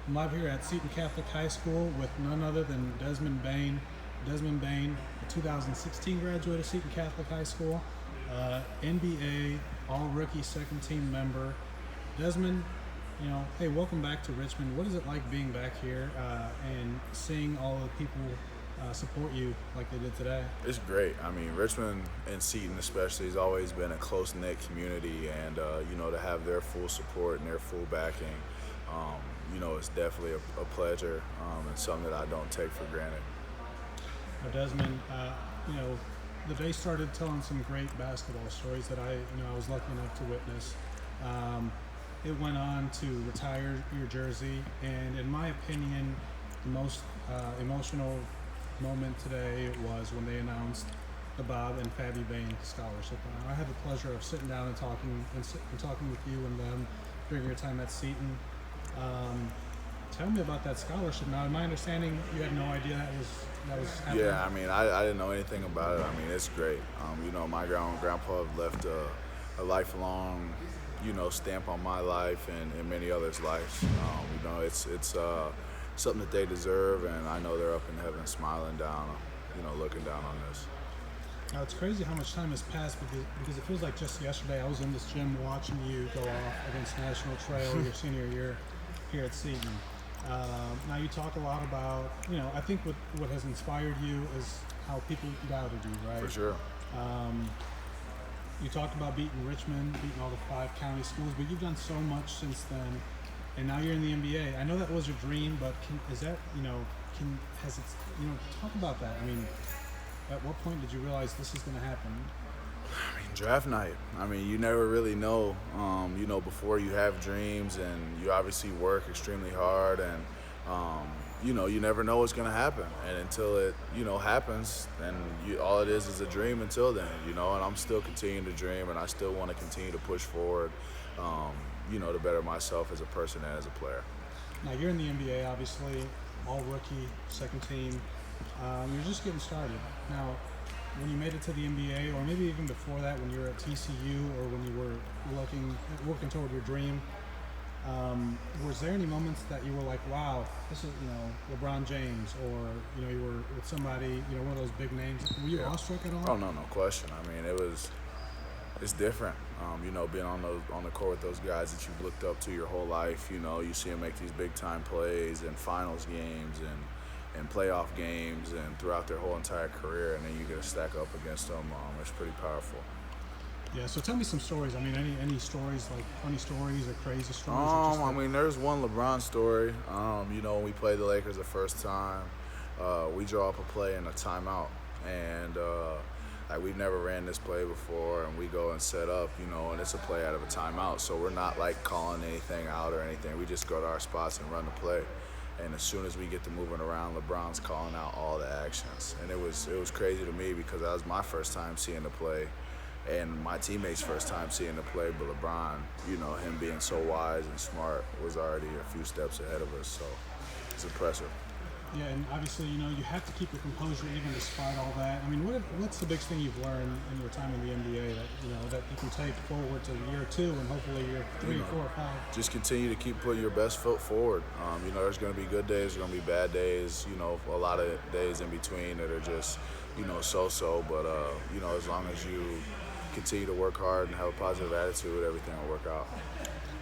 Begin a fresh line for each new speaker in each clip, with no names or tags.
I'm live here at Seton Catholic High School with none other than Desmond Bane. Desmond Bane, a 2016 graduate of Seton Catholic High School, NBA All-Rookie Second Team member. Desmond, hey, welcome back to Richmond. What is it like being back here and seeing all the people support you like they did today?
It's great. I mean, Richmond and Seton especially has always been a close-knit community, and to have their full support and their full backing, it's definitely a pleasure and something that I don't take for granted.
Well, Desmond, the day started telling some great basketball stories that I was lucky enough to witness. It went on to retire your jersey, and in my opinion, the most emotional moment today was when they announced the Bob and Fabi Bane scholarship. I had the pleasure of sitting down and talking with you and them during your time at Seton. Tell me about that scholarship. Now, in my understanding, you had no idea that was happening.
Yeah, I mean, I didn't know anything about it. I mean, it's great. My grandpa left a lifelong, stamp on my life and many others' lives. It's something that they deserve, and I know they're up in heaven smiling down, looking down on this.
Now, it's crazy how much time has passed because it feels like just yesterday I was in this gym watching you go off against National Trail your senior year here at Seton. Now, you talk a lot about, I think what has inspired you is how people doubted you, right?
For sure.
You talked about beating Richmond, beating all the 5 county schools, but you've done so much since then, and now you're in the NBA. I know that was your dream, but talk about that. I mean, at what point did you realize this is going to happen?
I mean, draft night. I mean, you never really know, before you have dreams, and you obviously work extremely hard, and, you never know what's going to happen. And until it, happens, then all it is a dream until then, and I'm still continuing to dream, and I still want to continue to push forward, to better myself as a person and as a player.
Now, you're in the NBA, obviously, all rookie, second team. You're just getting started. Now, when you made it to the NBA, or maybe even before that, when you were at TCU, or when you were working toward your dream, was there any moments that you were like, wow, this is, LeBron James, or, you were with somebody, one of those big names? Were you awestruck at all?
Oh, no question. I mean, it's different, being on the court with those guys that you've looked up to your whole life. You see them make these big-time plays in finals games and playoff games and throughout their whole entire career, and then you get to stack up against them. It's pretty powerful.
Yeah, so tell me some stories. I mean, any stories, like funny stories or crazy stories?
I mean, there's one LeBron story. When we played the Lakers the first time, we draw up a play in a timeout, and we've never ran this play before, and we go and set up, and it's a play out of a timeout, so we're not like calling anything out or anything. We just go to our spots and run the play. And as soon as we get to moving around, LeBron's calling out all the actions. And it was crazy to me because that was my first time seeing the play and my teammates' first time seeing the play. But LeBron, him being so wise and smart, was already a few steps ahead of us. So it's impressive.
Yeah, and obviously, you have to keep your composure even despite all that. I mean, what's the biggest thing you've learned in your time in the NBA that you can take forward to year 2 and hopefully year 3, 4, or 5?
Just continue to keep putting your best foot forward. There's going to be good days, there's going to be bad days, a lot of days in between that are just, so-so. But, as long as you continue to work hard and have a positive attitude, everything will work out.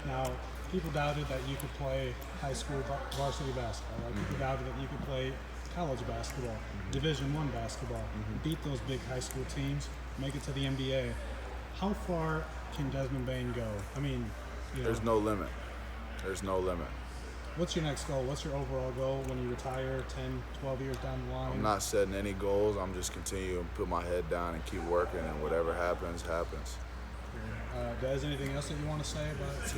Now, people doubted that you could play high school varsity basketball. Right? People doubted that you could play college basketball, Division I basketball, beat those big high school teams, make it to the NBA. How far can Desmond Bane go? I mean,
There's no limit. There's no limit.
What's your next goal? What's your overall goal when you retire 10, 12 years down the line?
I'm not setting any goals. I'm just continuing to put my head down and keep working, and whatever happens, happens.
Des, anything else that you want to say about it?